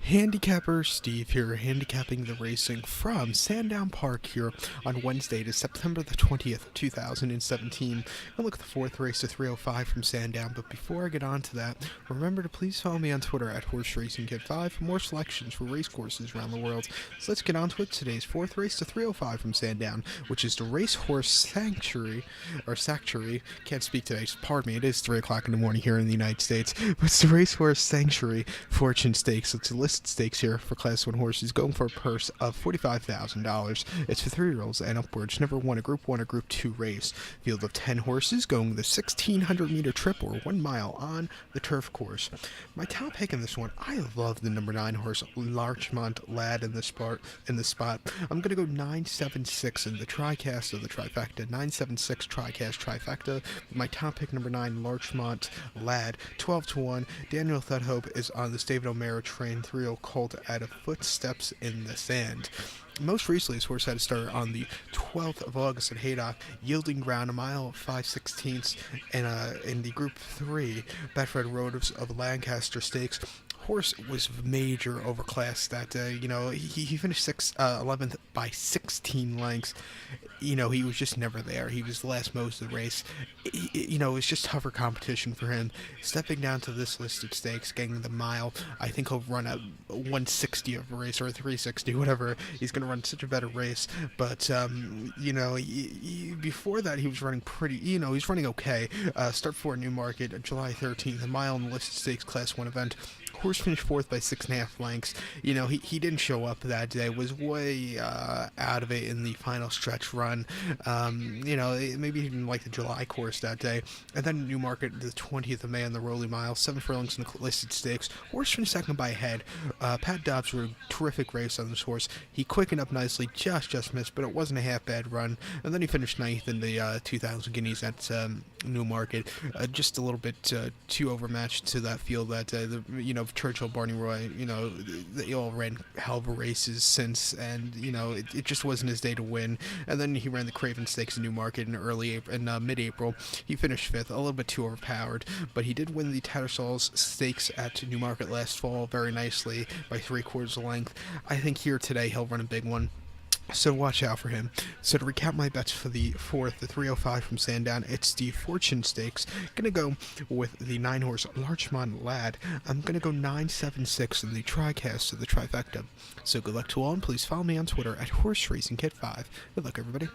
Handicapper Steve here, handicapping the racing from Sandown Park here on Wednesday to September the 20th, 2017. I'll look at the fourth race to 305 from Sandown, but before I get on to that, remember to please follow me on Twitter at HorseRacingKid5 for more selections for race courses around the world. So let's get on to it. Today's fourth race to 305 from Sandown, which is the Racehorse Sanctuary, can't speak today, pardon me, it is 3 o'clock in the morning here in the United States, but it's the Racehorse Sanctuary Fortune Stakes. It's a listed stakes here for Class 1 horses, going for a purse of $45,000. It's for 3-year-olds and upwards. Never won a Group 1 or Group 2 race. Field of 10 horses going the 1,600-meter trip or 1 mile on the turf course. My top pick in this one, I love the number 9 horse, Larchmont Lad, in the spot. I'm going to go 976 in the TriCast of the trifecta. 976 TriCast trifecta. My top pick, number 9, Larchmont Lad, 12-1. Daniel Thudhope is on this David O'Mara train 3-0 colt at a footsteps in the sand. Most recently, his horse had to start on the 12th of August at Haydock, yielding ground a mile 5/16 in the Group 3 Betfred Road of Lancaster Stakes. Horse was major overclassed that day. He finished 11th by 16 lengths. He was just never there. He was the last most of the race. It was just tougher competition for him. Stepping down to this listed stakes, getting the mile, I think he'll run a 160 of a race, or a 360, whatever. He's going to run such a better race. But, before that, he was running pretty, he's running okay. Start for Newmarket, July 13th, a mile in the listed stakes Class 1 event. Horse finished 4th by 6.5 lengths. He didn't show up that day. Was way out of it in the final stretch run. Maybe he didn't like the July course that day. And then Newmarket, the 20th of May on the Rolling Mile, 7 furlongs in the listed stakes. Horse finished second by a head. Pat Dobbs rode a terrific race on this horse. He quickened up nicely, just missed, but it wasn't a half bad run. And then he finished 9th in the 2,000 guineas at Newmarket. Just a little bit too overmatched to that field that day. Churchill, Barney Roy, they all ran hell of races since, and it just wasn't his day to win. And then he ran the Craven Stakes in Newmarket in mid-April. He finished 5th, a little bit too overpowered, but he did win the Tattersall's Stakes at Newmarket last fall very nicely by 3/4 length. I think here today he'll run a big one, so watch out for him. So to recap my bets for the fourth, the 305 from Sandown, it's the Fortune Stakes. Gonna go with the 9 horse Larchmont Lad. I'm gonna go 976 in the TriCast of the trifecta. So good luck to all, and please follow me on Twitter at HorseRacingKid5. Good luck, everybody.